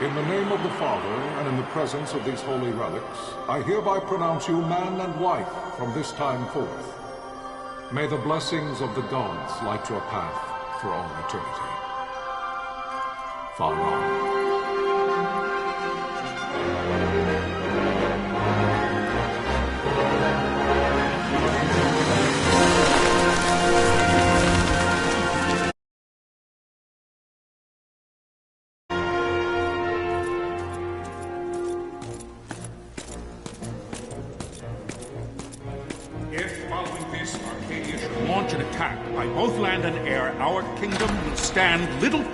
In the name of the Father, and in the presence of these holy relics, I hereby pronounce you man and wife from this time forth. May the blessings of the gods light your path for all eternity. Far on. Launch an attack by both land and air, our kingdom will stand little...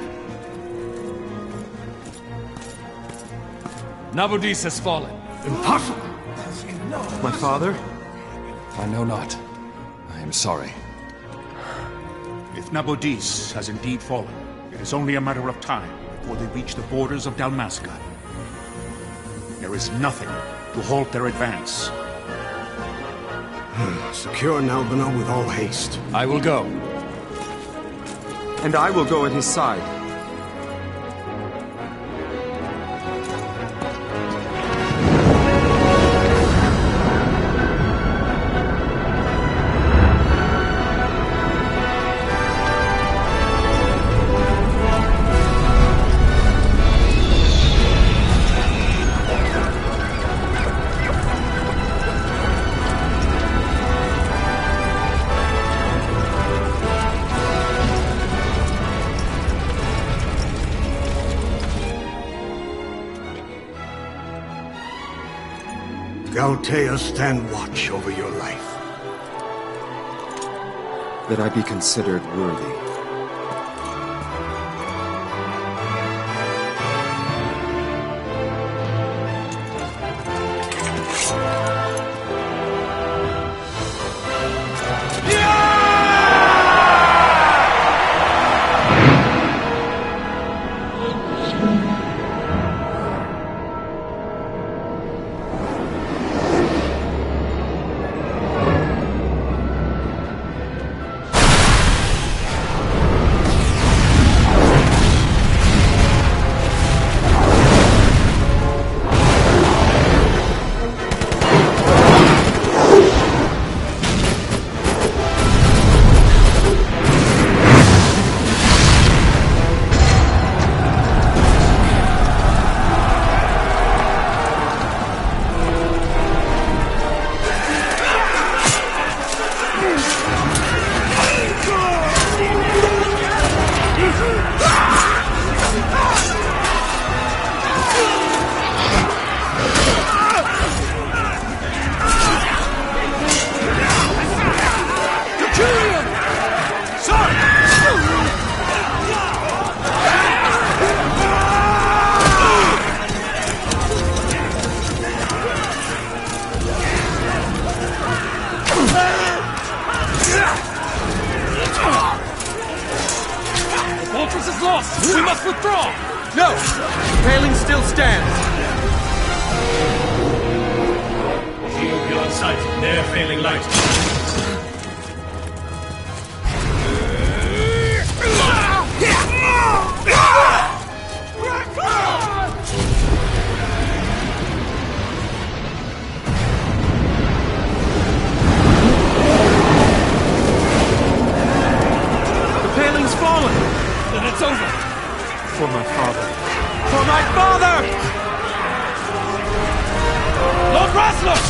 Nabudis has fallen. Impossible! My father? I know not. I am sorry. If Nabudis has indeed fallen, it is only a matter of time before they reach the borders of Dalmasca. There is nothing to halt their advance. Secure Nalbina with all haste. I will go. And I will go at his side. Galtea, stand watch over your life. That I be considered worthy. We must withdraw! No! The paling still stands! Shield beyond sight, near failing light. The paling's fallen! Then it's over! For my father. For my father! Lord Rasler!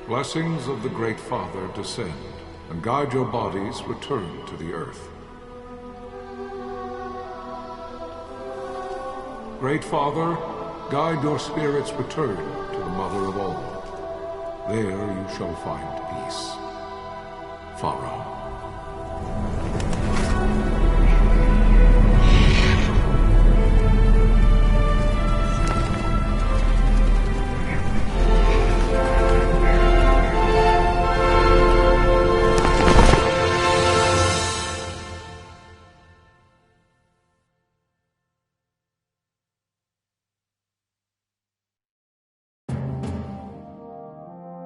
blessings of the Great Father descend, and guide your bodies return to the earth. Great Father, guide your spirits return to the Mother of all. There you shall find peace. Pharaoh.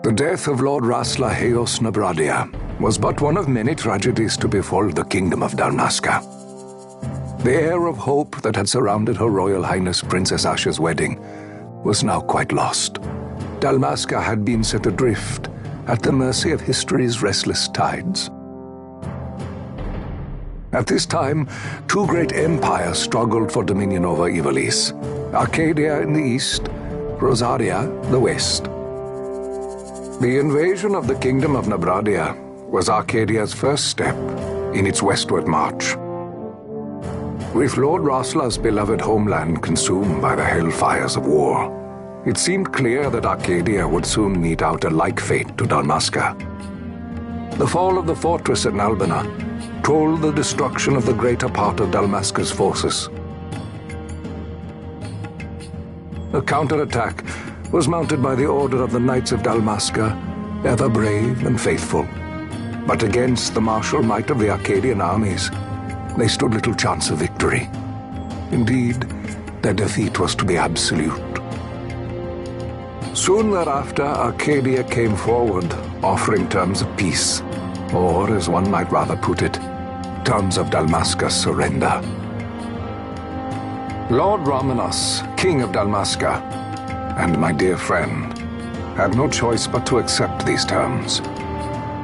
The death of Lord Rasla Heos Nabradia was but one of many tragedies to befall the kingdom of Dalmasca. The air of hope that had surrounded Her Royal Highness Princess Asha's wedding was now quite lost. Dalmasca had been set adrift at the mercy of history's restless tides. At this time, two great empires struggled for dominion over Ivalice: Arcadia in the east, Rosaria the west. The invasion of the Kingdom of Nabradia was Arcadia's first step in its westward march. With Lord Rasla's beloved homeland consumed by the hellfires of war, it seemed clear that Arcadia would soon mete out a like fate to Dalmasca. The fall of the fortress at Nalbina told the destruction of the greater part of Dalmasca's forces. A counterattack was mounted by the order of the Knights of Dalmasca, ever brave and faithful. But against the martial might of the Arcadian armies, they stood little chance of victory. Indeed, their defeat was to be absolute. Soon thereafter, Arcadia came forward, offering terms of peace, or, as one might rather put it, terms of Dalmasca's surrender. Lord Ramenos, King of Dalmasca, and my dear friend, had no choice but to accept these terms.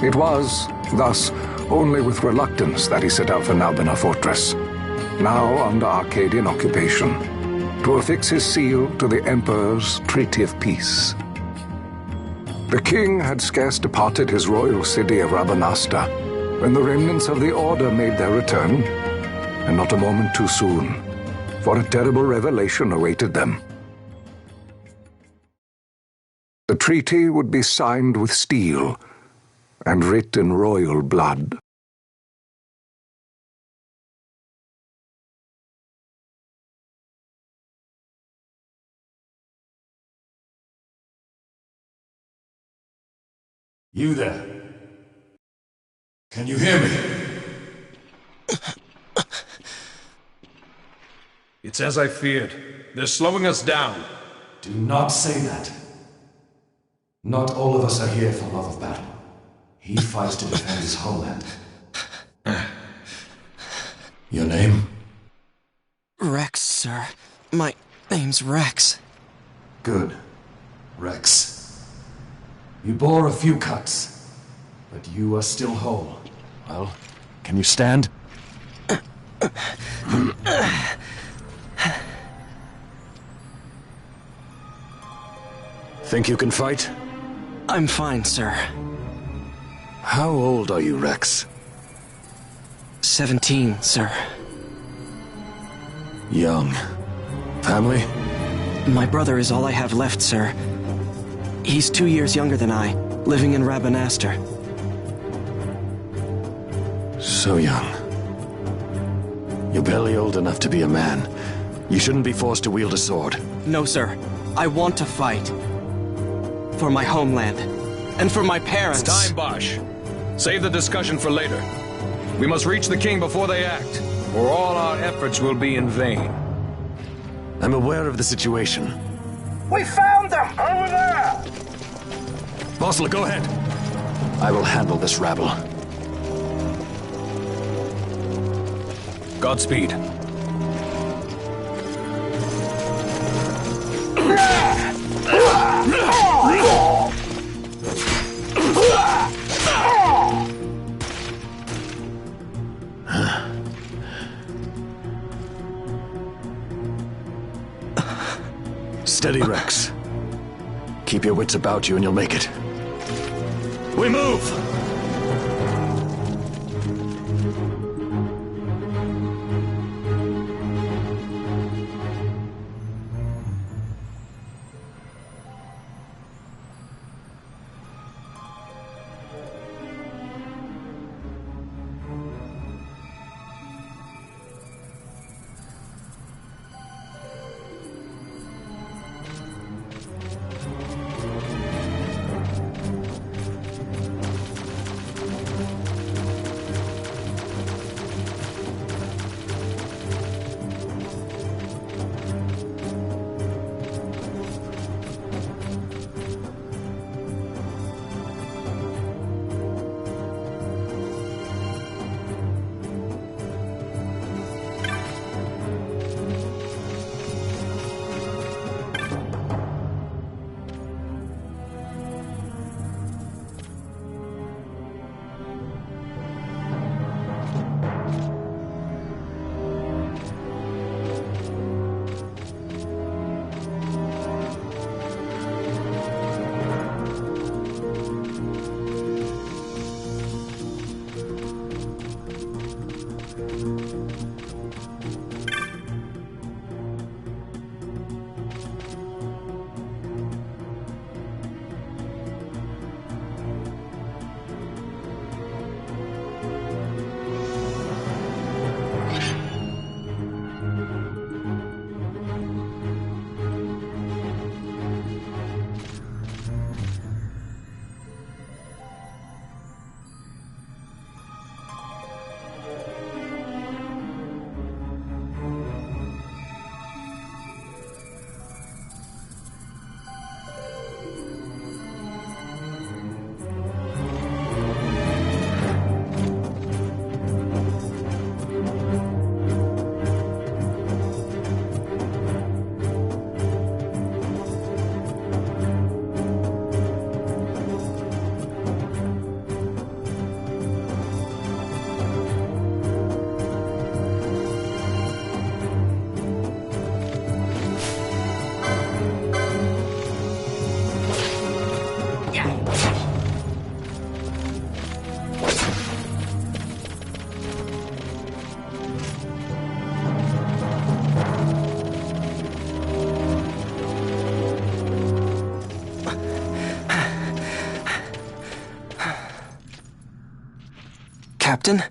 It was, thus, only with reluctance that he set out for Nalbina Fortress, now under Arcadian occupation, to affix his seal to the Emperor's Treaty of Peace. The king had scarce departed his royal city of Rabanasta when the remnants of the Order made their return, and not a moment too soon, for a terrible revelation awaited them. The treaty would be signed with steel and writ in royal blood. You there? Can you hear me? It's as I feared. They're slowing us down. Do not say that. Not all of us are here for love of battle. He fights to defend his homeland. Your name? Rex, sir. My name's Rex. Good. Rex. You bore a few cuts, but you are still whole. Well, can you stand? Think you can fight? I'm fine, sir. How old are you, Rex? 17, sir. Young. Family? My brother is all I have left, sir. He's 2 years younger than I, living in Rabanaster. So young. You're barely old enough to be a man. You shouldn't be forced to wield a sword. No, sir. I want to fight. For my homeland. And for my parents. It's time, Bosch. Save the discussion for later. We must reach the king before they act, or all our efforts will be in vain. I'm aware of the situation. We found them! Over there! Bosler, go ahead. I will handle this rabble. Godspeed. Steady, Rex. Keep your wits about you and you'll make it. We move! Captain?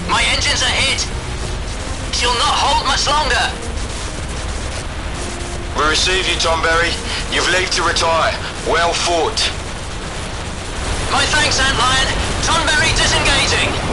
My engines are hit. She'll not hold much longer. We receive you, Tomberry. You've leave to retire. Well fought. My thanks, Antlion. Tomberry disengaging.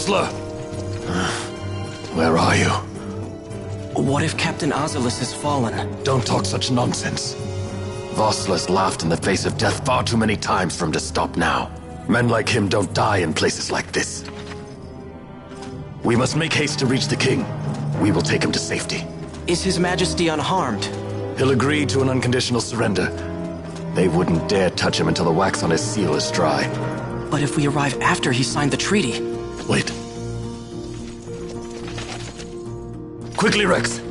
Vossler! Where are you? What if Captain Oculus has fallen? Don't talk such nonsense. Vossler's laughed in the face of death far too many times for him to stop now. Men like him don't die in places like this. We must make haste to reach the king. We will take him to safety. Is His Majesty unharmed? He'll agree to an unconditional surrender. They wouldn't dare touch him until the wax on his seal is dry. But if we arrive after he signed the treaty... Wait. Quickly, Rex!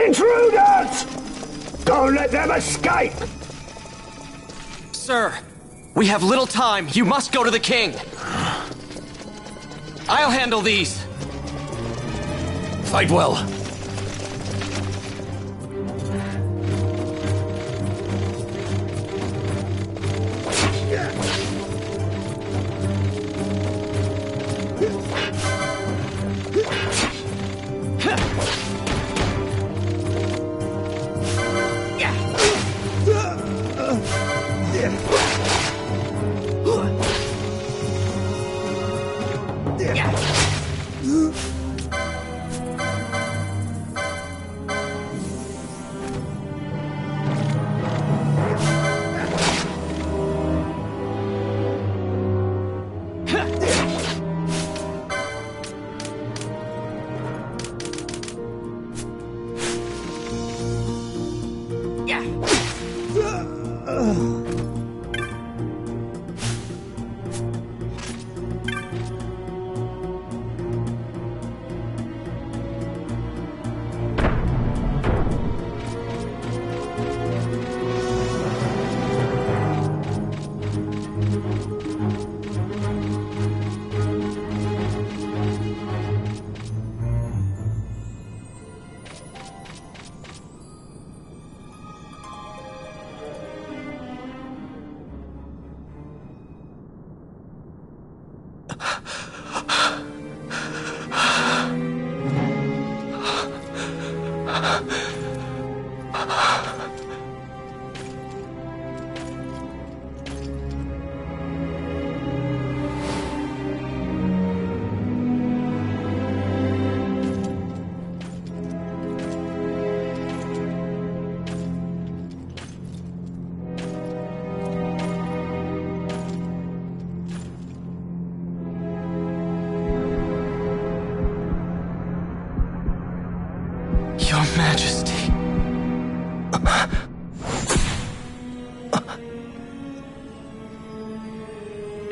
Intruders! Don't let them escape! Sir, we have little time. You must go to the king. I'll handle these. Fight well.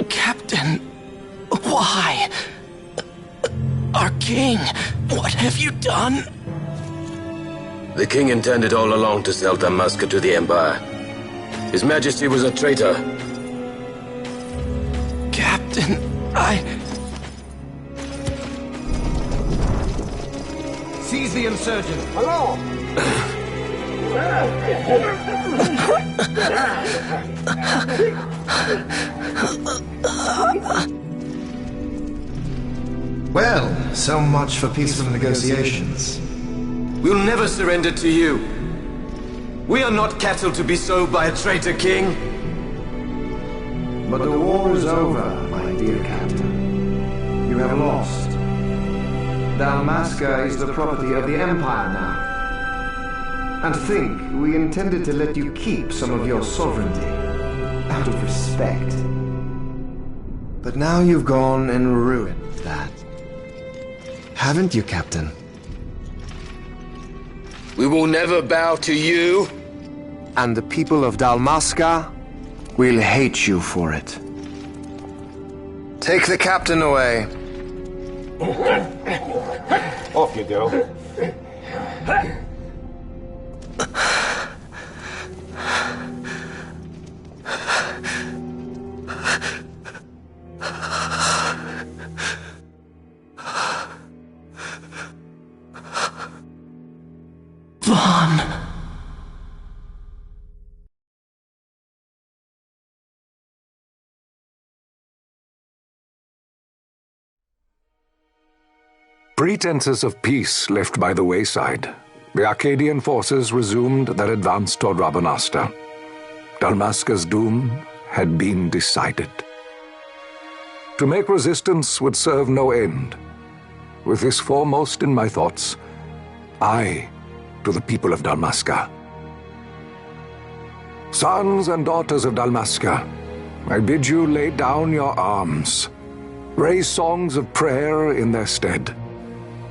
Captain, why? Our king, what have you done? The king intended all along to sell Dalmasca to the Empire. His Majesty was a traitor. Captain, Seize the insurgent! Hello! Well, so much for peaceful negotiations. We'll never surrender to you. We are not cattle to be sold by a traitor king. But the war is over, my dear Captain. You have lost. Dalmasca is the property of the Empire now. And think, we intended to let you keep some of your sovereignty, out of respect. But now you've gone and ruined that. Haven't you, Captain? We will never bow to you. And the people of Dalmasca will hate you for it. Take the captain away. Off you go. Pretenses of peace left by the wayside, the Arcadian forces resumed their advance toward Rabanasta. Dalmasca's doom had been decided. To make resistance would serve no end. With this foremost in my thoughts, I to the people of Dalmasca. Sons and daughters of Dalmasca, I bid you lay down your arms. Raise songs of prayer in their stead.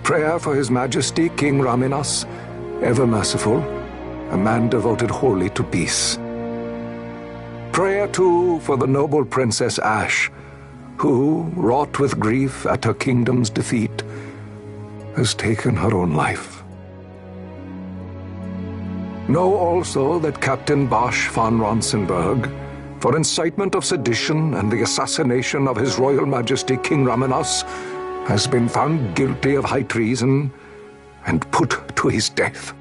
Prayer for His Majesty King Raminas, ever merciful, a man devoted wholly to peace. Prayer, too, for the noble Princess Ash, who, wrought with grief at her kingdom's defeat, has taken her own life. Know also that Captain Bosch von Ronsenberg, for incitement of sedition and the assassination of His Royal Majesty King Raminas, has been found guilty of high treason and put to his death.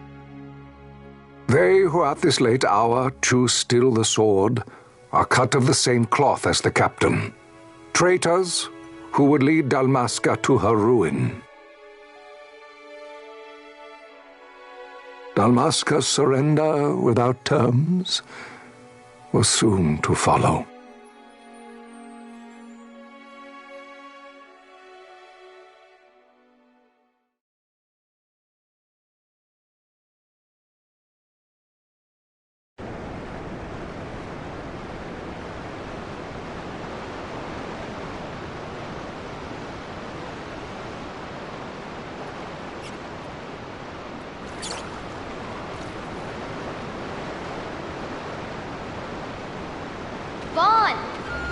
They who at this late hour choose still the sword are cut of the same cloth as the captain, traitors who would lead Dalmasca to her ruin. Dalmasca's surrender without terms was soon to follow.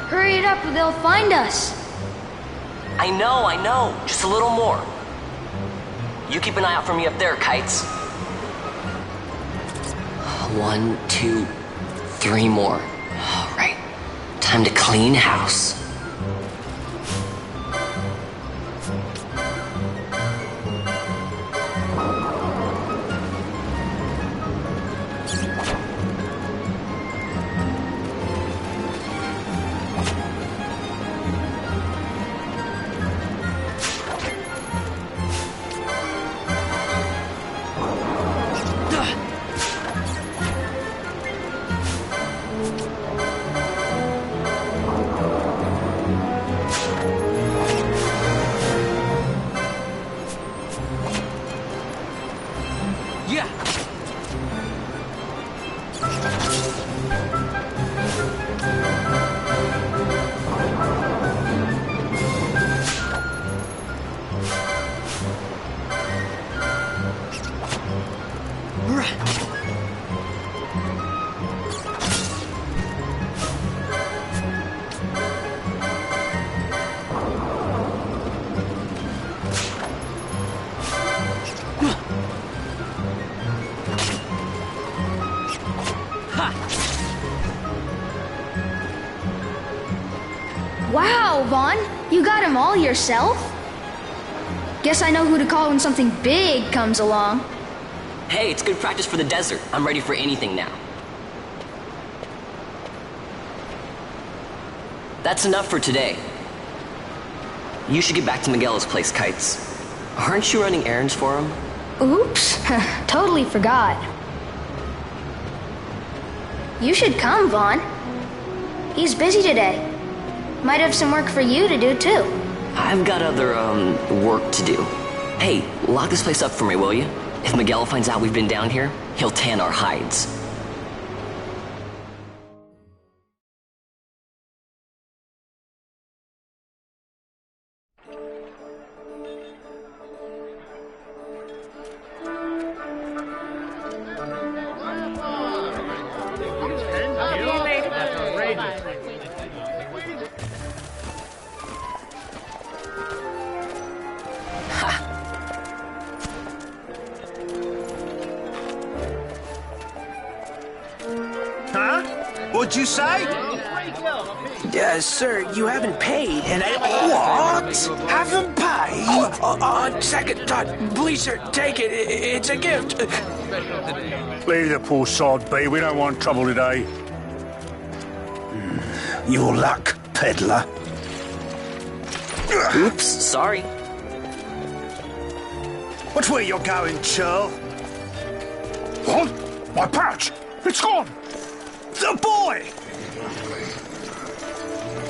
Hurry it up or they'll find us. I know. Just a little more. You keep an eye out for me up there, Kites. 1, 2, 3 more. All right. Time to clean house. Wow, Vaughn, you got him all yourself? Guess I know who to call when something big comes along. Hey, it's good practice for the desert. I'm ready for anything now. That's enough for today. You should get back to Miguel's place, Kites. Aren't you running errands for him? Oops, totally forgot. You should come, Vaughn. He's busy today. Might have some work for you to do, too. I've got other, work to do. Hey, lock this place up for me, will you? If Miguel finds out we've been down here, he'll tan our hides. What'd you say? Sir, you haven't paid, and I... What? Haven't paid? On second thought, please, sir, take it. It's a gift. Leave the poor sod be. We don't want trouble today. Your luck, peddler. Oops, sorry. Watch where you're going, churl. What? My pouch! It's gone! The boy!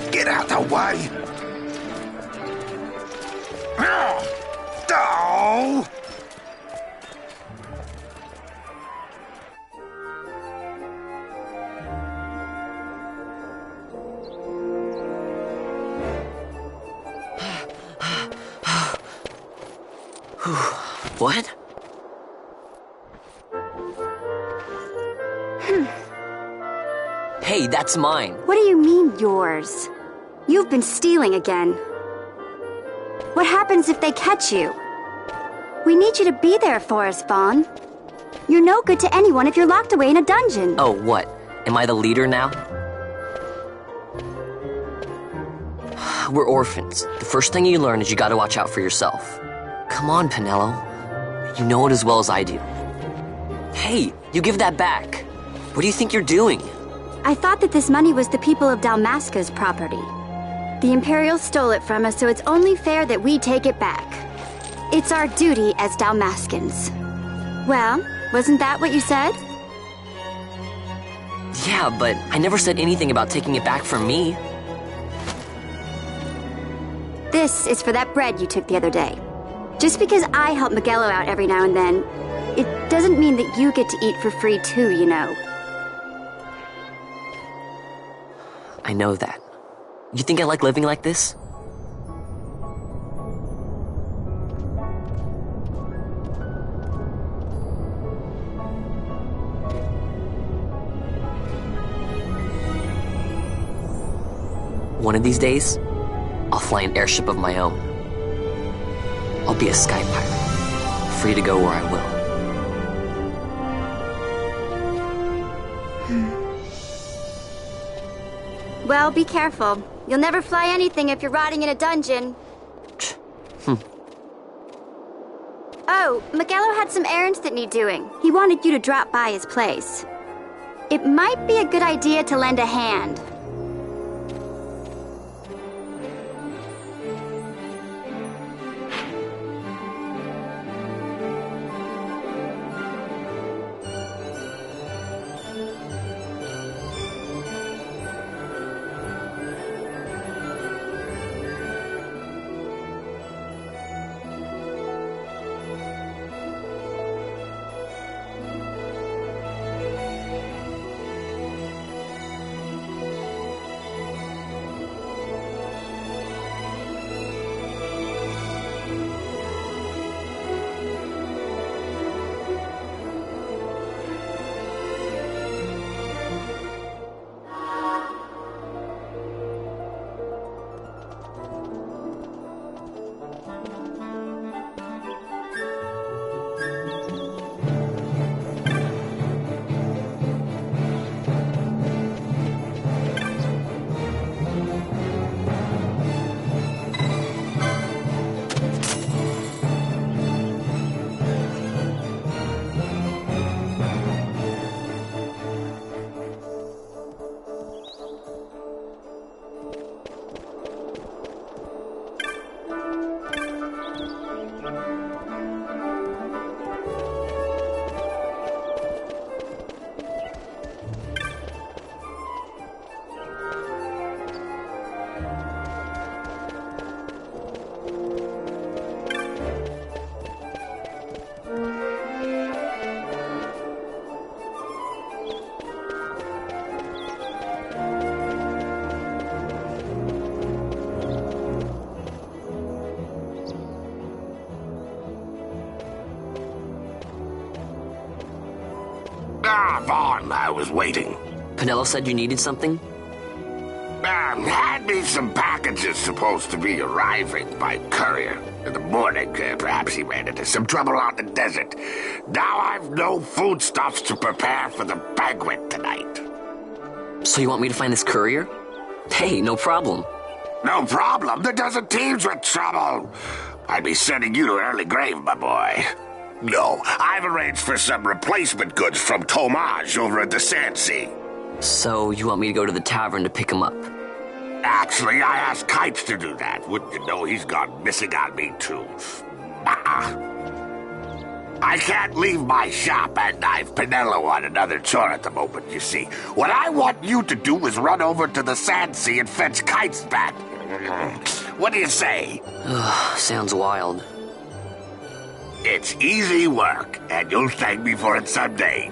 Get out the way! Oh! What? Hey, that's mine. What do you mean, yours? You've been stealing again. What happens if they catch you? We need you to be there for us, Vaughn. You're no good to anyone if you're locked away in a dungeon. Oh, what? Am I the leader now? We're orphans. The first thing you learn is you gotta watch out for yourself. Come on, Pinello. You know it as well as I do. Hey, you give that back. What do you think you're doing? I thought that this money was the people of Dalmasca's property. The Imperials stole it from us, so it's only fair that we take it back. It's our duty as Dalmascans. Well, wasn't that what you said? Yeah, but I never said anything about taking it back from me. This is for that bread you took the other day. Just because I help Miguelo out every now and then, it doesn't mean that you get to eat for free too, you know. I know that. You think I like living like this? One of these days, I'll fly an airship of my own. I'll be a sky pirate, free to go where I will. Well, be careful. You'll never fly anything if you're rotting in a dungeon. Oh, Miguelo had some errands that need doing. He wanted you to drop by his place. It might be a good idea to lend a hand. Vaughn. I was waiting. Pinello said you needed something? Had me some packages supposed to be arriving by courier. In the morning, perhaps he ran into some trouble out in the desert. Now I've no foodstuffs to prepare for the banquet tonight. So you want me to find this courier? Hey, no problem. No problem? The desert teems with trouble. I'd be sending you to an early grave, my boy. No, I've arranged for some replacement goods from Tomage over at the Sandsea. So you want me to go to the tavern to pick him up? Actually, I asked Kites to do that. Wouldn't you know he's gone missing on me, too. I can't leave my shop, and I've Pinello on another chore at the moment, you see. What I want you to do is run over to the Sandsea and fetch Kites back. What do you say? Sounds wild. It's easy work, and you'll thank me for it someday.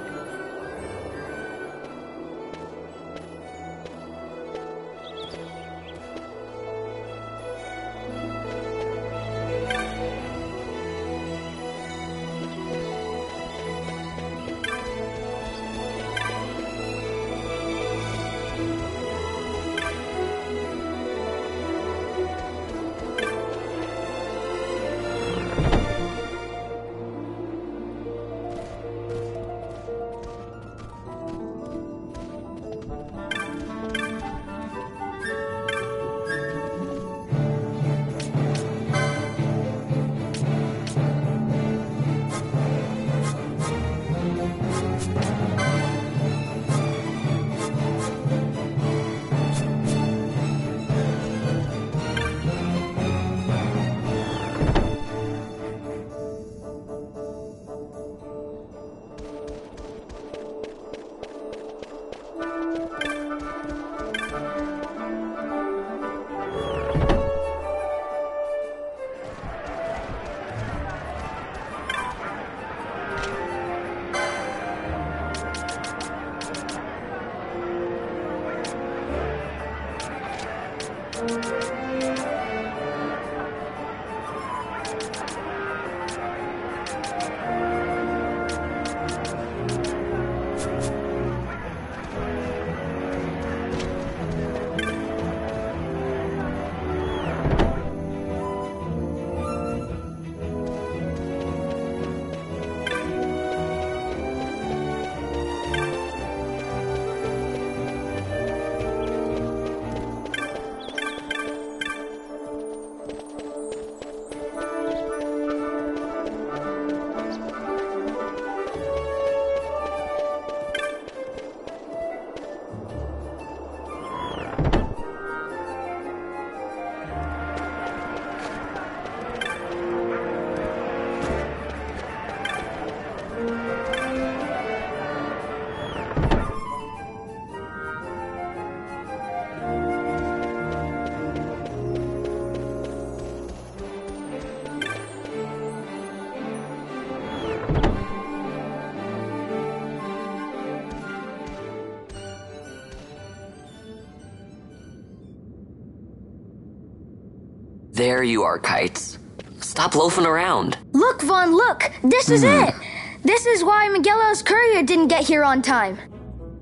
There you are, Kites. Stop loafing around. Look, Vaughn, look! This is it! This is why Miguelo's courier didn't get here on time.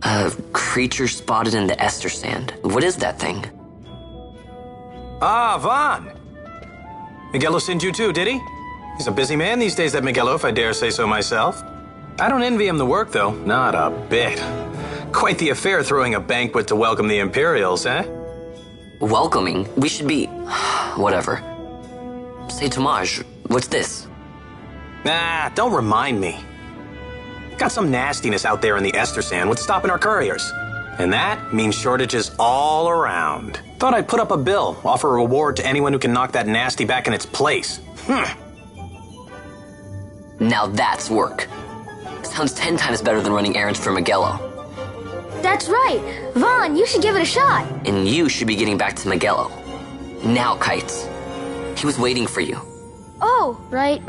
A creature spotted in the Ester sand. What is that thing? Ah, Vaughn! Miguelo sent you too, did he? He's a busy man these days, that Miguelo, if I dare say so myself. I don't envy him the work, though. Not a bit. Quite the affair throwing a banquet to welcome the Imperials, eh? Welcoming? We should be... whatever. Say, Tomage, what's this? Nah, don't remind me. Got some nastiness out there in the Ester sand. What's stopping our couriers? And that means shortages all around. Thought I'd put up a bill, offer a reward to anyone who can knock that nasty back in its place. Now that's work. Sounds 10 times better than running errands for Miguelo. That's right! Vaughn, you should give it a shot! And you should be getting back to Miguelo. Now, Kites. He was waiting for you. Oh, right.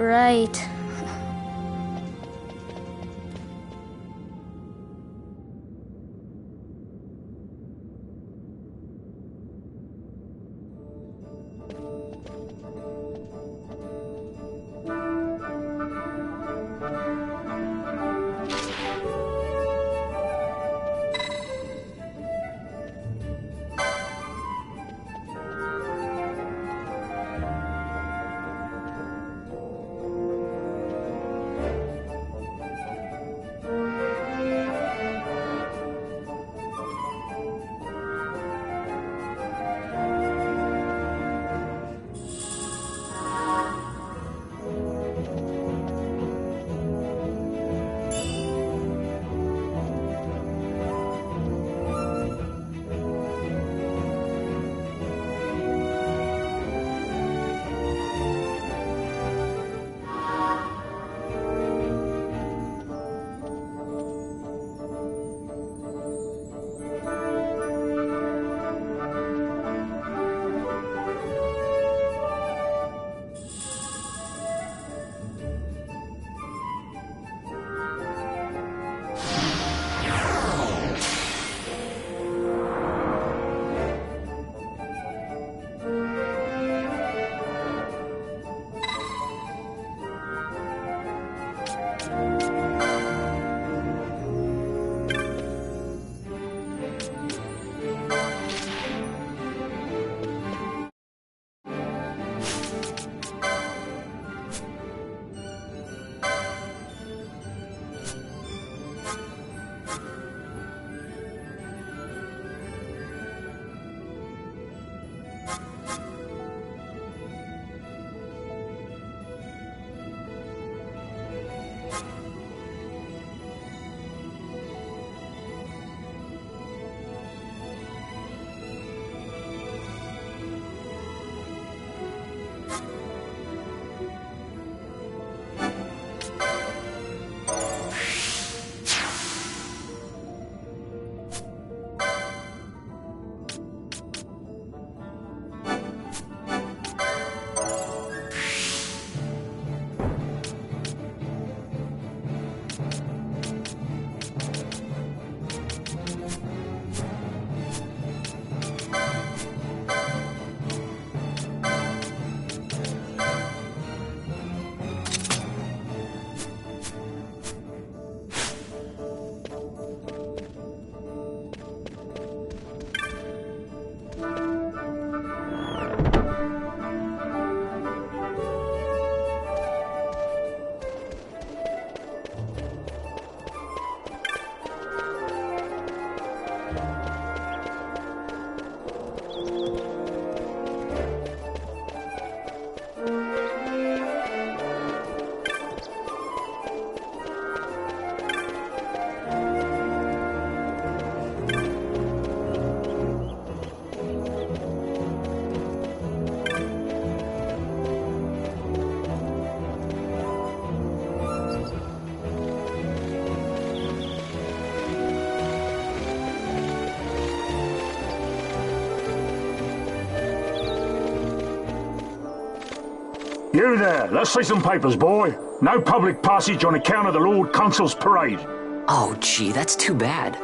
You there, let's see some papers, boy. No public passage on account of the Lord Consul's parade. Oh, gee, that's too bad.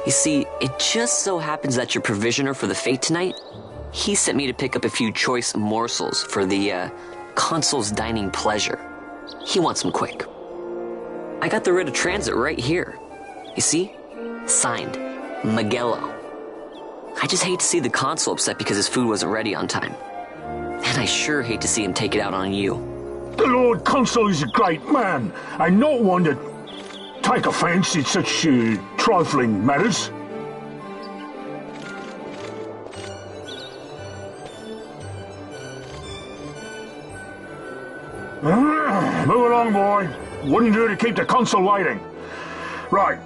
You see, it just so happens that your provisioner for the fete tonight, he sent me to pick up a few choice morsels for the, Consul's dining pleasure. He wants them quick. I got the writ of transit right here. You see? Signed, Magello. I just hate to see the Consul upset because his food wasn't ready on time. And I sure hate to see him take it out on you. The Lord Consul is a great man, and not one to take offence in such trifling matters. Move along, boy. Wouldn't do to keep the Consul waiting. Right.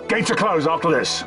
Gates are closed after this.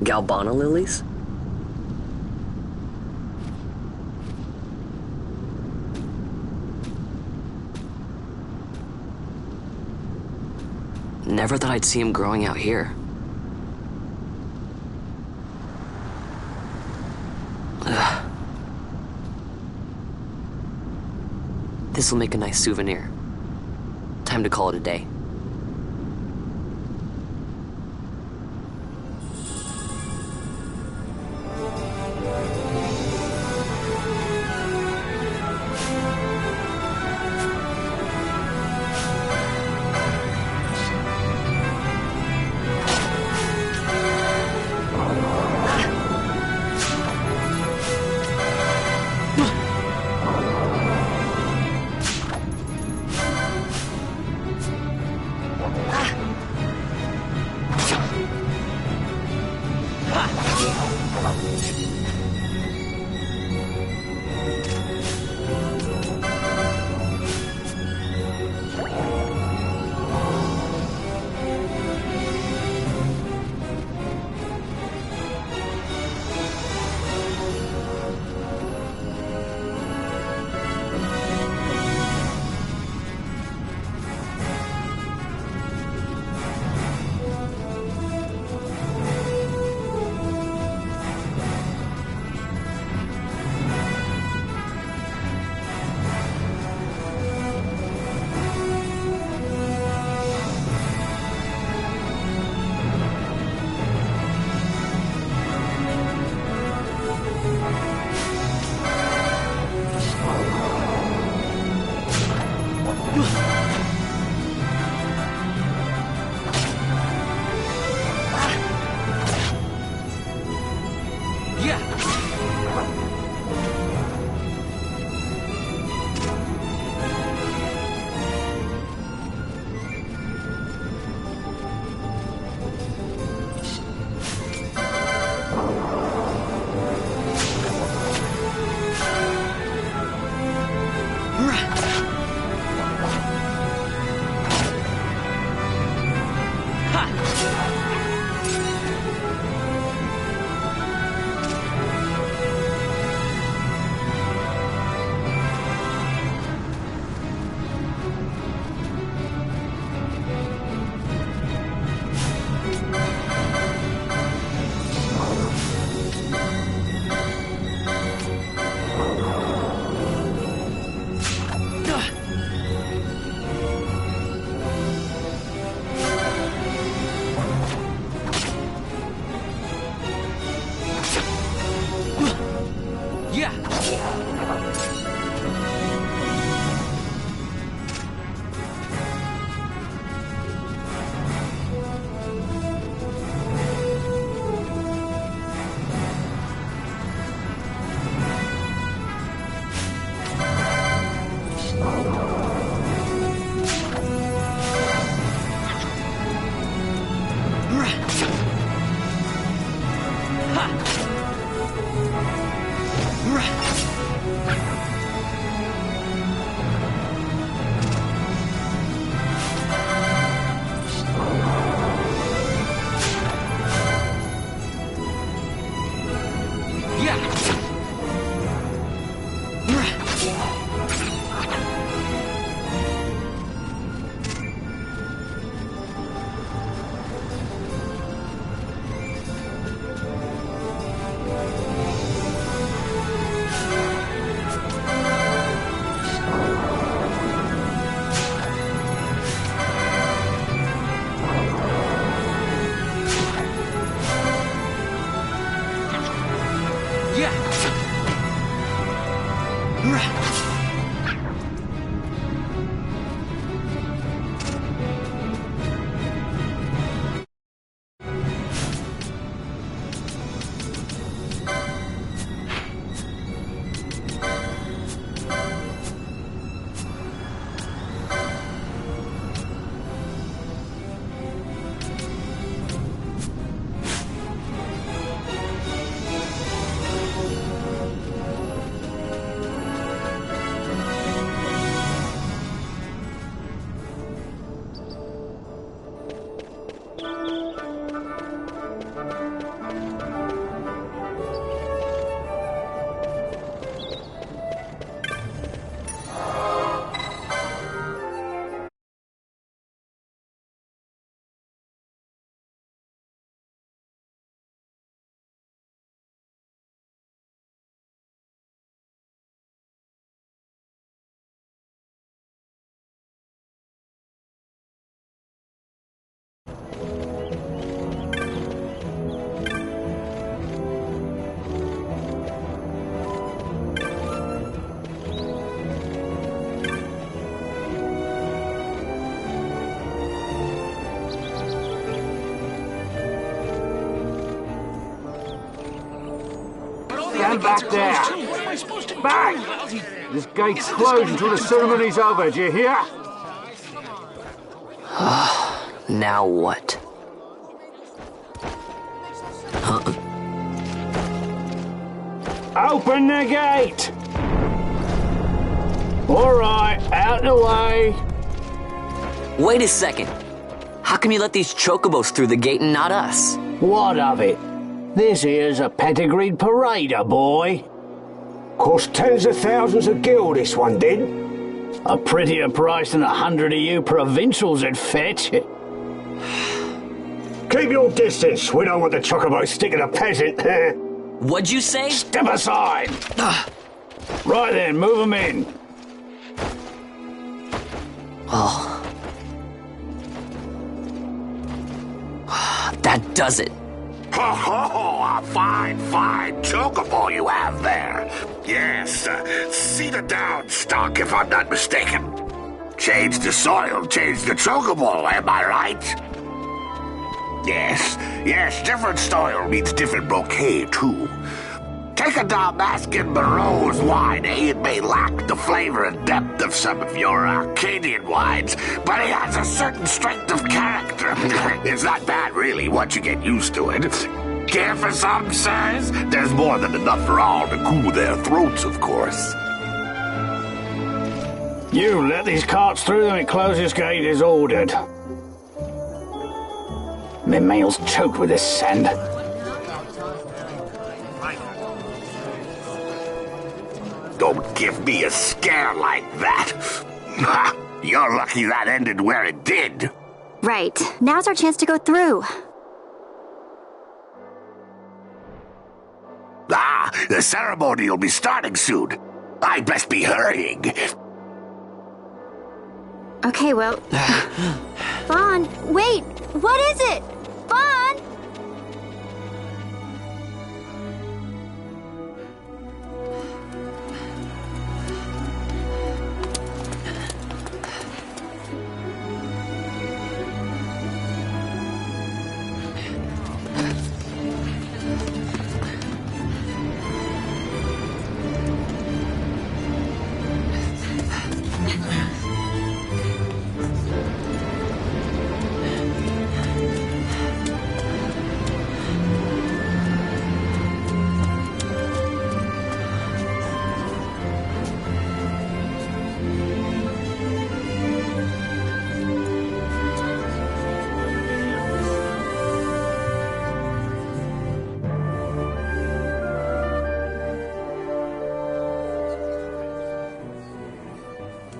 Galbana lilies? Never thought I'd see him growing out here. Ugh. This'll make a nice souvenir. Time to call it a day. Stand back there. Back! This gate's closed until the ceremony's over, do you hear? Now what? Open the gate! Alright, out the way. Wait a second. How come you let these chocobos through the gate and not us? What of it? This here's a pedigreed parader, boy. Cost tens of thousands of gil, this one did. A prettier price than 100 of you provincials would fetch. Keep your distance. We don't want the chocobo sticking a peasant. What'd you say? Step aside. Right then, move them in. Oh. That does it. Ho, a fine chocobo you have there. Yes, cedar down stock if I'm not mistaken. Change the soil, change the chocobo, am I right? Yes, different soil means different bouquet too. Take a Dalmascan Barrow's wine, It may lack the flavor and depth of some of your Arcadian wines, but it has a certain strength of character. It's not bad, really, once you get used to it. Care for some, sirs? There's more than enough for all to cool their throats, of course. You let these carts through and closest gate is ordered. My mail's choked with this sand. Don't give me a scare like that. You're lucky that ended where it did. Right. Now's our chance to go through. The ceremony will be starting soon. I'd best be hurrying. Okay, well... Vaughn, wait! What is it? Vaughn!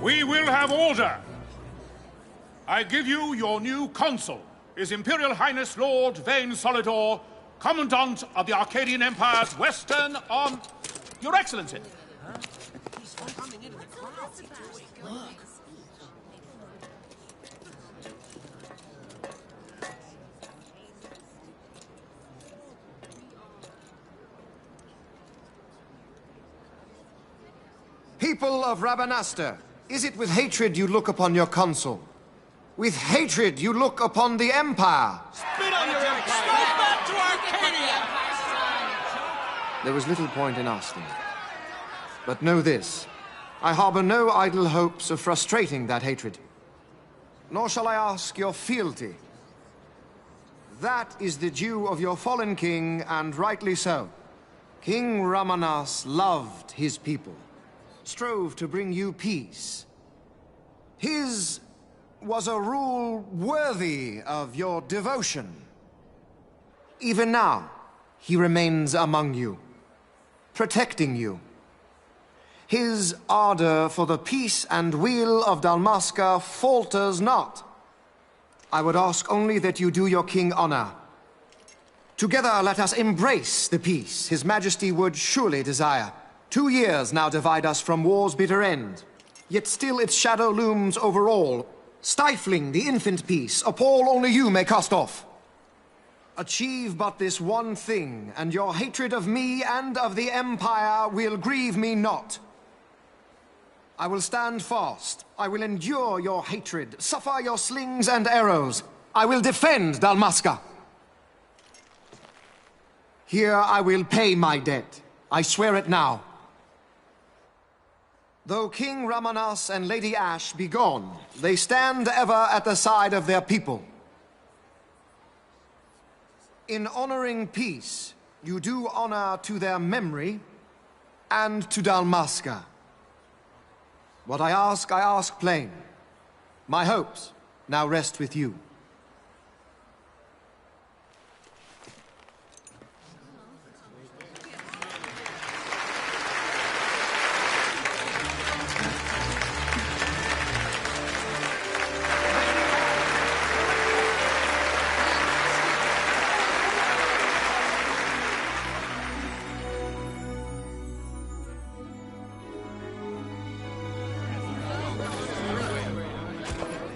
We will have order. I give you your new consul, His Imperial Highness Lord Vane Solidor, Commandant of the Arcadian Empire's Western Arm... Your Excellency. People of Rabanastre, is it with hatred you look upon your consul? With hatred you look upon the Empire? Spit on your empire! Straight back to Arcadia! There was little point in asking. But know this, I harbor no idle hopes of frustrating that hatred. Nor shall I ask your fealty. That is the due of your fallen king, and rightly so. King Ramanas loved his people, strove to bring you peace. His was a rule worthy of your devotion. Even now, he remains among you, protecting you. His ardor for the peace and weal of Dalmasca falters not. I would ask only that you do your king honor. Together let us embrace the peace His Majesty would surely desire. 2 years now divide us from war's bitter end, yet still its shadow looms over all, stifling the infant peace a pall only you may cast off. Achieve but this one thing, and your hatred of me and of the Empire will grieve me not. I will stand fast. I will endure your hatred, suffer your slings and arrows. I will defend Dalmasca. Here I will pay my debt. I swear it now. Though King Ramanas and Lady Ash be gone, they stand ever at the side of their people. In honoring peace, you do honor to their memory and to Dalmasca. What I ask plain. My hopes now rest with you.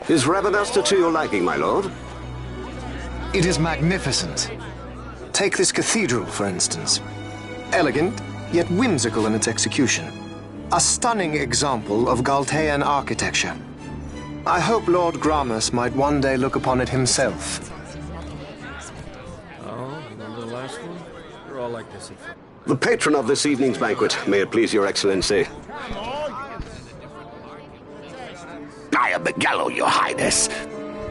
Is Rabanasta to your liking, my lord? It is magnificent. Take this cathedral, for instance. Elegant, yet whimsical in its execution. A stunning example of Galtean architecture. I hope Lord Gramus might one day look upon it himself. Oh, remember the last one? You're all like this. The patron of this evening's banquet, may it please your excellency. I am Miguelo, your highness.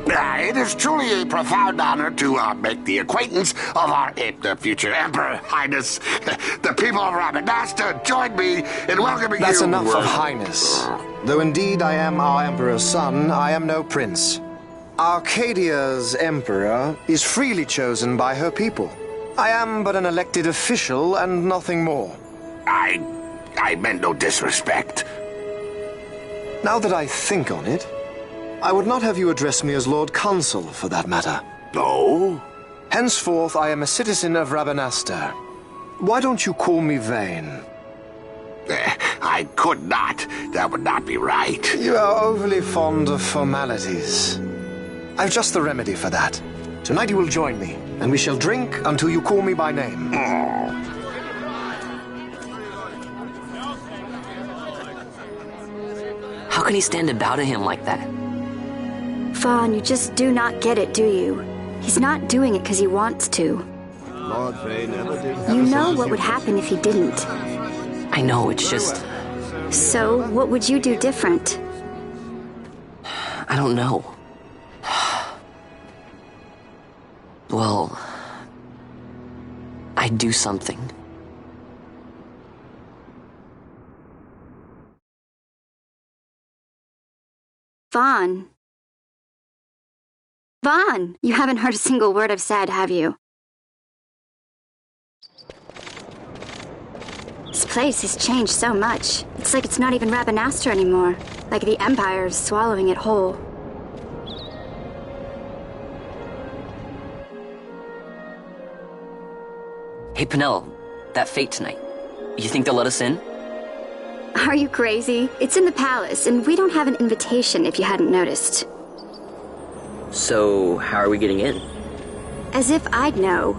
It is truly a profound honor to make the acquaintance of our future emperor, highness. The people of Rabanasta join me in welcoming you. That's enough of highness. Though indeed I am our emperor's son, I am no prince. Arcadia's emperor is freely chosen by her people. I am but an elected official and nothing more. I meant no disrespect. Now that I think on it, I would not have you address me as Lord Consul, for that matter. No? Henceforth, I am a citizen of Rabanasta. Why don't you call me Vane? I could not. That would not be right. You are overly fond of formalities. I've just the remedy for that. Tonight you will join me, and we shall drink until you call me by name. How can he stand about him like that? Fawn, you just do not get it, do you? He's not doing it because he wants to. Lord Vane never did. You know what would happen if he didn't. I know, it's just... So, what would you do different? I don't know. Well... I'd do something. Vaughn. Vaughn, you haven't heard a single word I've said, have you? This place has changed so much. It's like it's not even Rabanasta anymore. Like the Empire is swallowing it whole. Hey, Penelo, that fate tonight. You think they'll let us in? Are you crazy? It's in the palace, and we don't have an invitation if you hadn't noticed. So, how are we getting in? As if I'd know.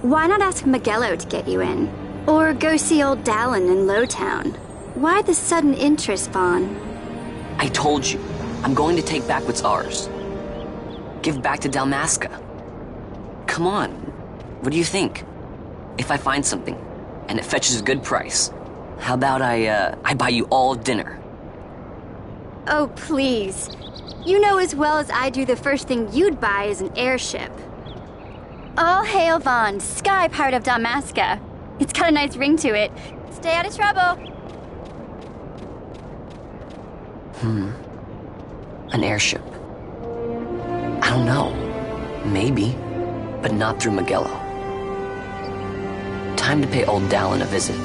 Why not ask Miguelo to get you in? Or go see old Dallin in Lowtown? Why the sudden interest, Vaughn? I told you, I'm going to take back what's ours. Give back to Dalmasca. Come on, what do you think? If I find something, and it fetches a good price, how about I buy you all dinner? Oh, please. You know as well as I do the first thing you'd buy is an airship. All hail Vaughn, Sky Pirate of Dalmasca. It's got a nice ring to it. Stay out of trouble. An airship. I don't know. Maybe, but not through Miguelo. Time to pay old Dallin a visit.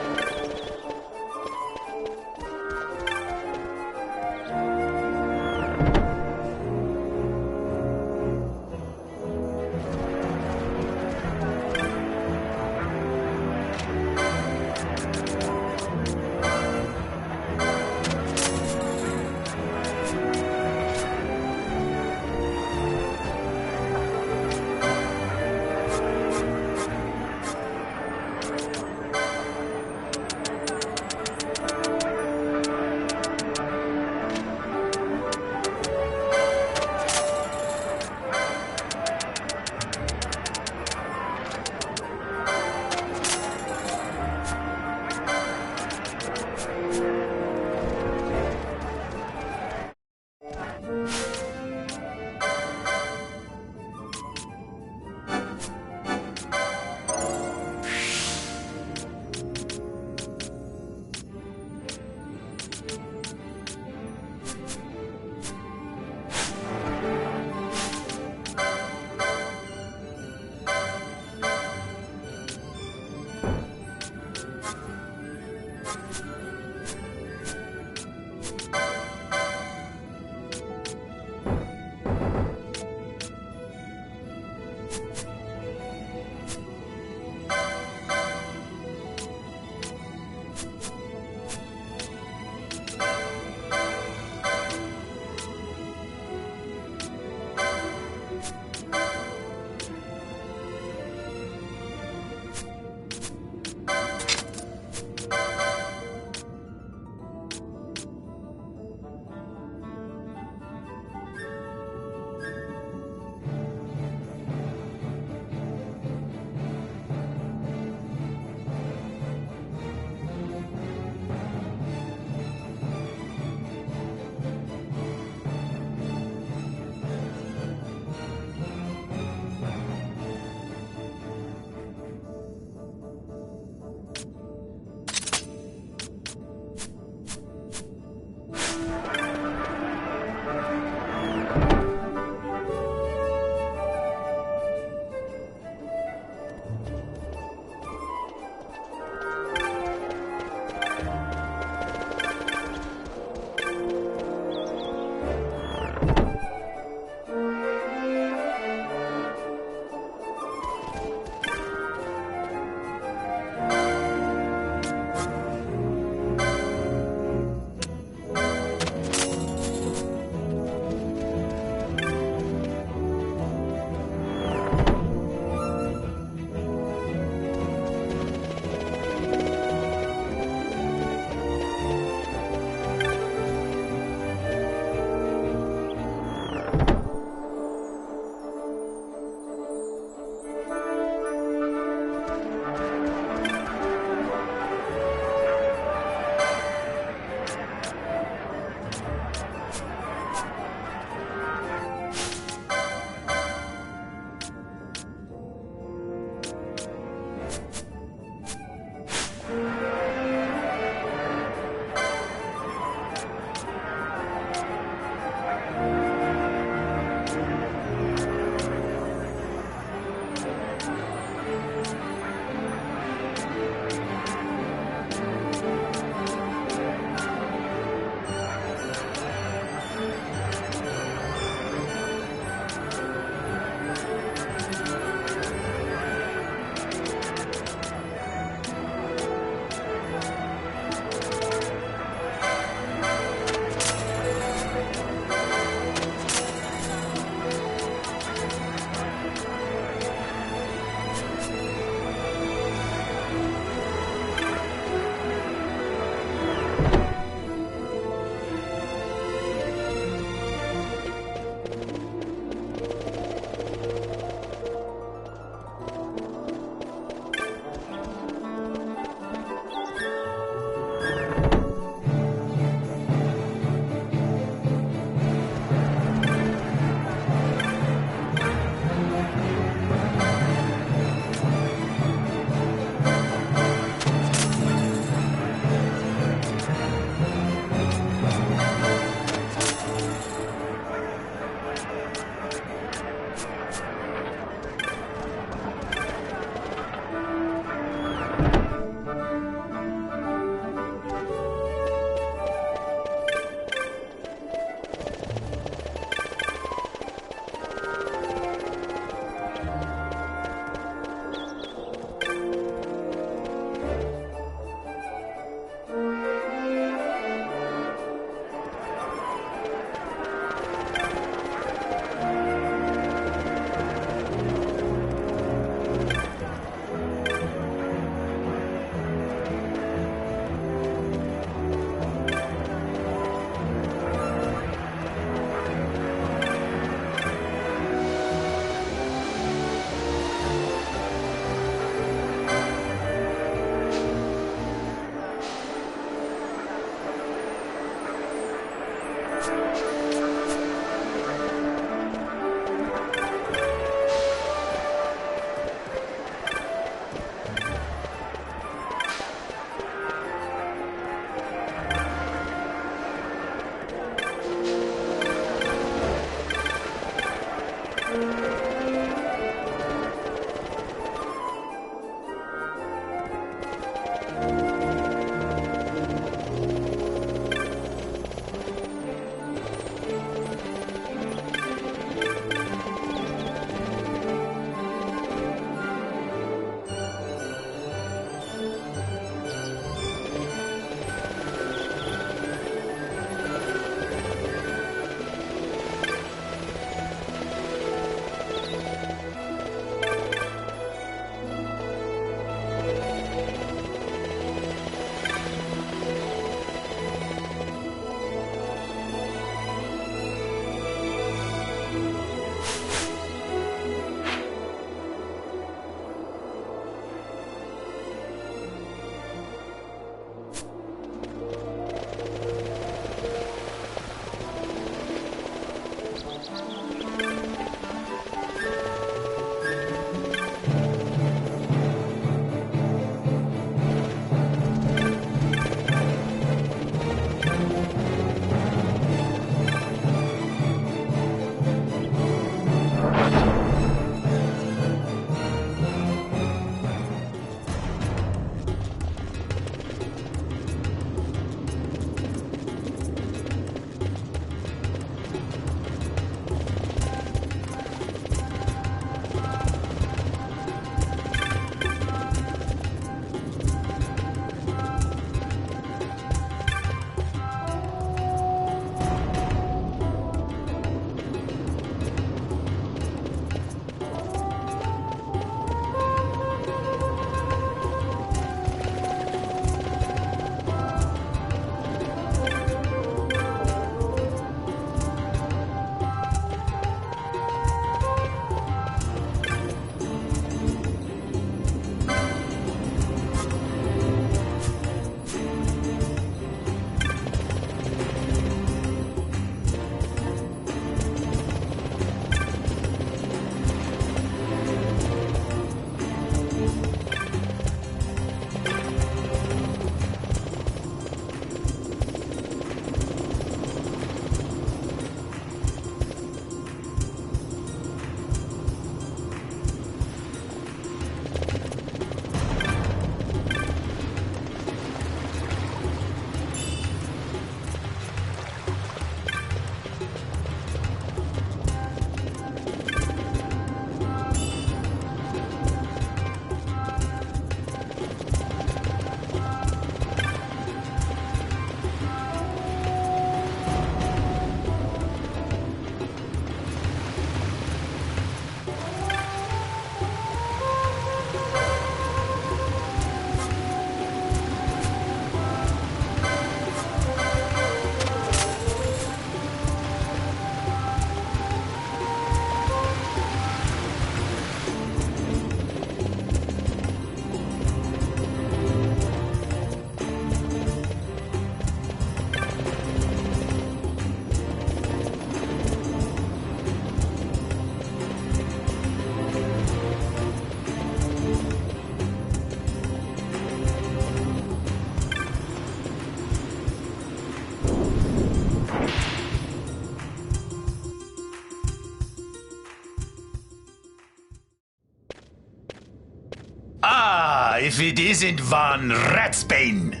if it isn't Von Ratsbane.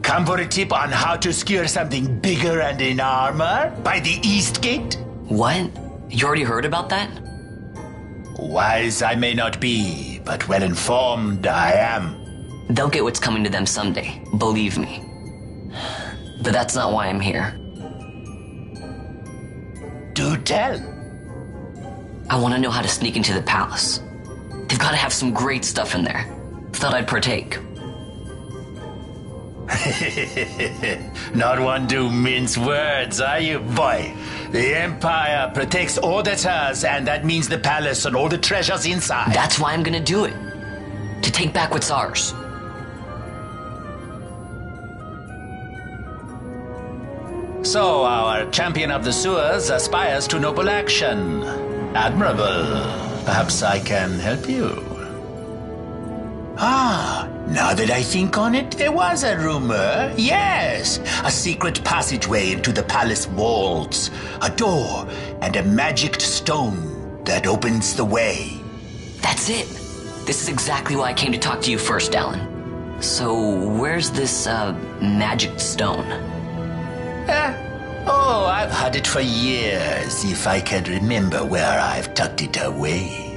Come for a tip on how to secure something bigger and in armor by the East Gate? What? You already heard about that? Wise I may not be, but well informed I am. They'll get what's coming to them someday, believe me. But that's not why I'm here. Do tell. I want to know how to sneak into the palace. They've got to have some great stuff in there. Thought I'd partake. Not one to mince words, are you, boy? The Empire protects all that's hers, and that means the palace and all the treasures inside. That's why I'm gonna do it. To take back what's ours. So, our champion of the sewers aspires to noble action. Admirable. Perhaps I can help you. Now that I think on it, there was a rumor. Yes, a secret passageway into the palace walls. A door and a magicked stone that opens the way. That's it. This is exactly why I came to talk to you first, Alan. So, where's this, magic stone? I've had it for years, if I can remember where I've tucked it away.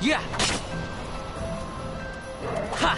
Yeah! Ha!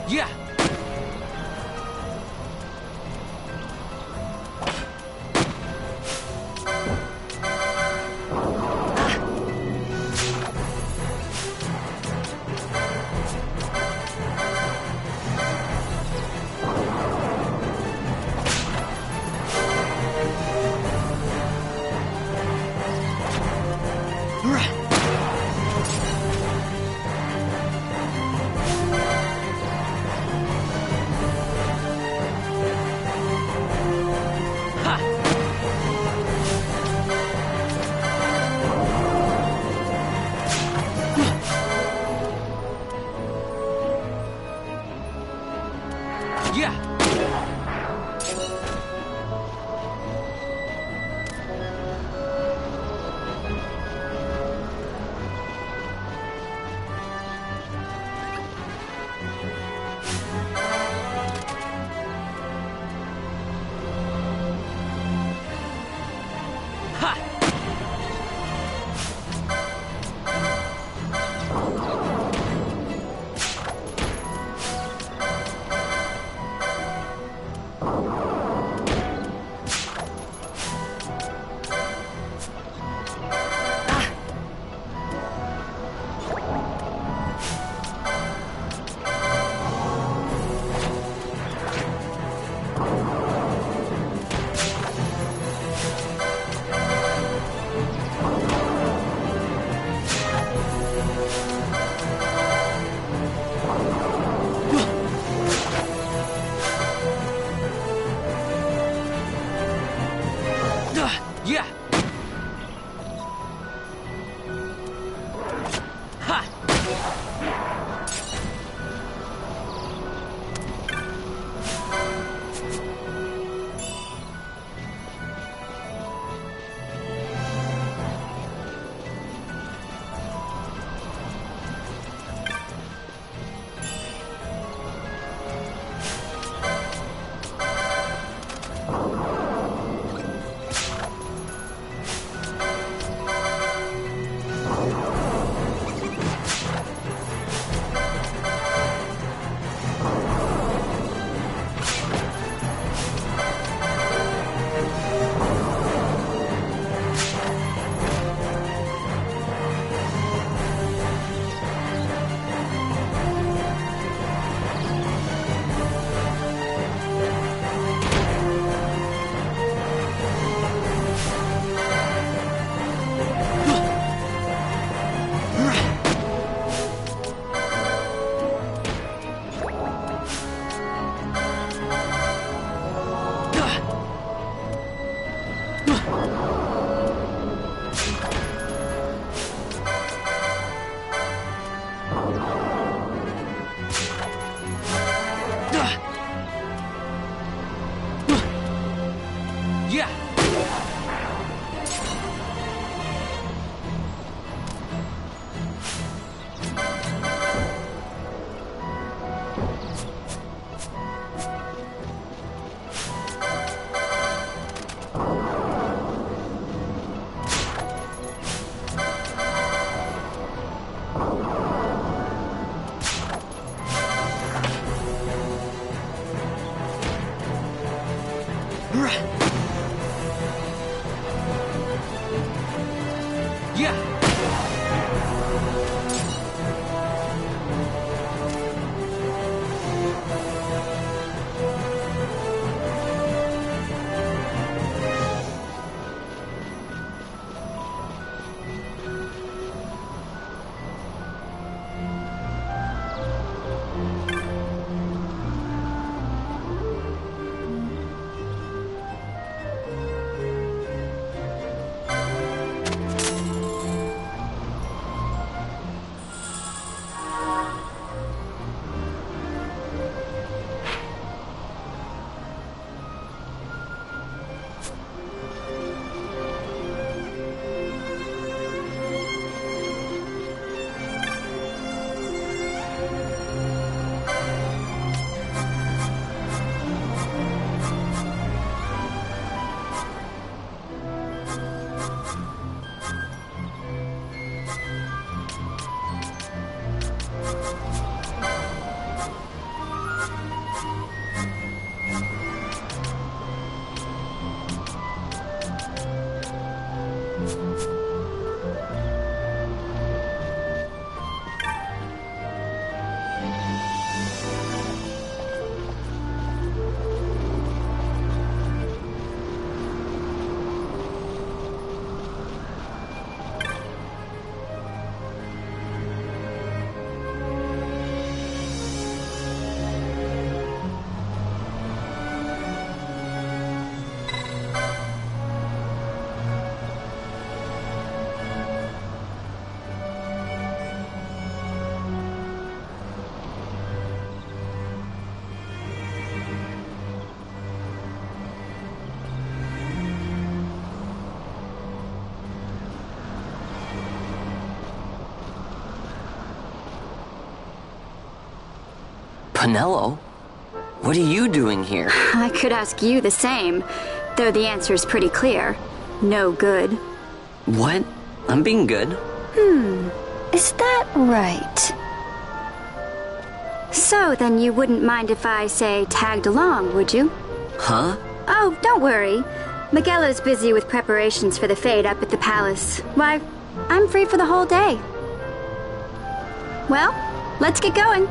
Yeah. Penelo? What are you doing here? I could ask you the same, though the answer's pretty clear. No good. What? I'm being good. Is that right? So, then you wouldn't mind if I, say, tagged along, would you? Huh? Oh, don't worry. Miguelo's busy with preparations for the fete up at the palace. Why, I'm free for the whole day. Well, let's get going.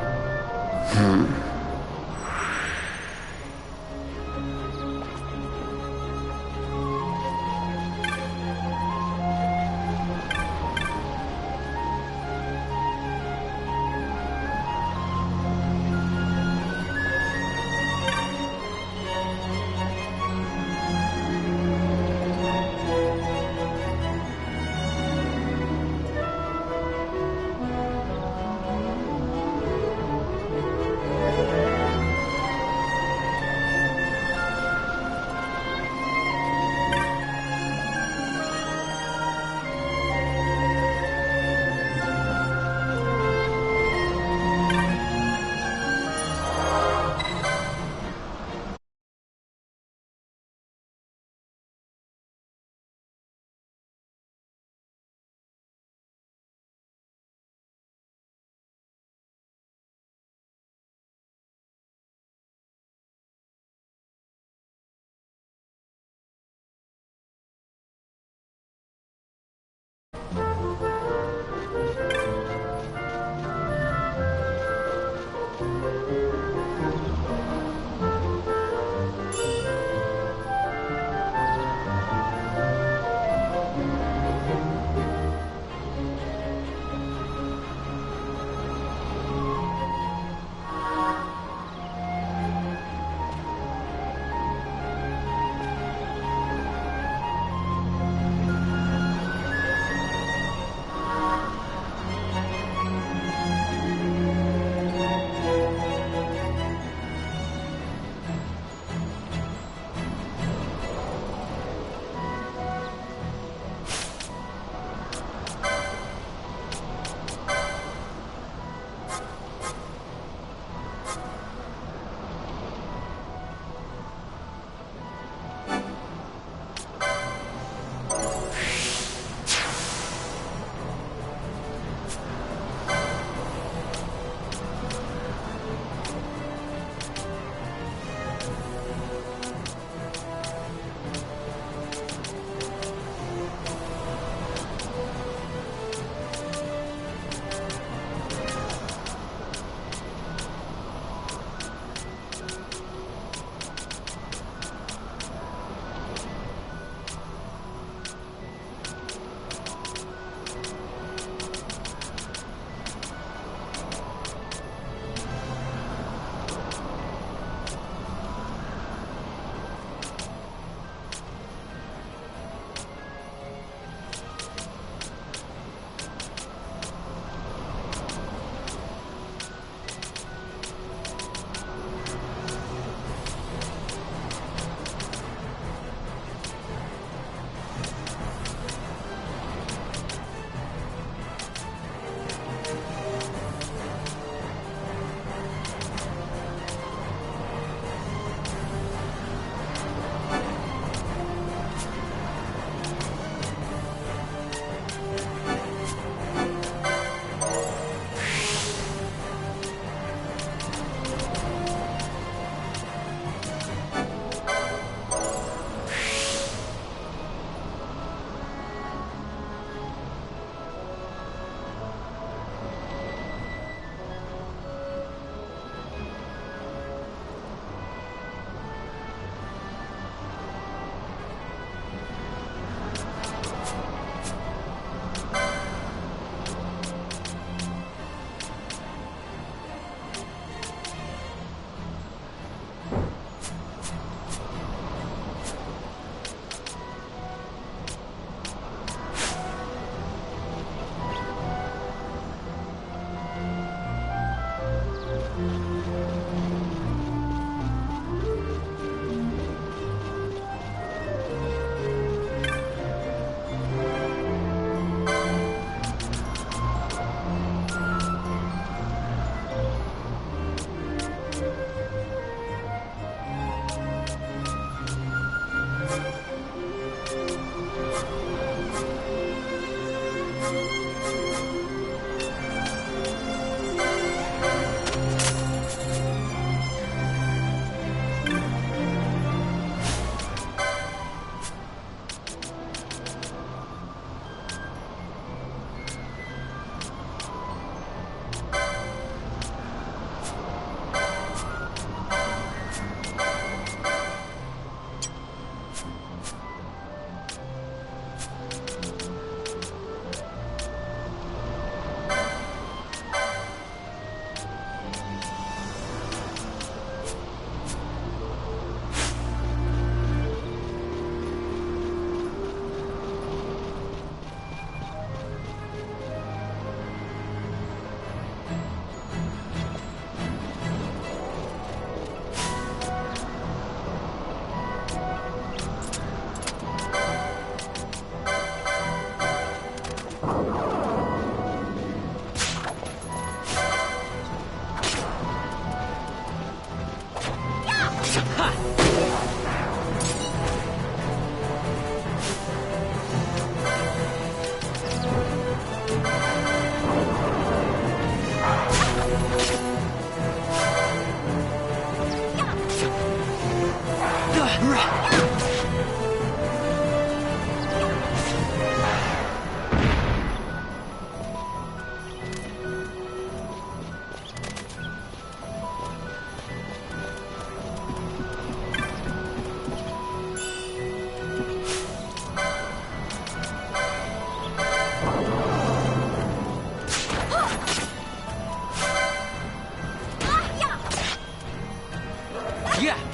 Yeah.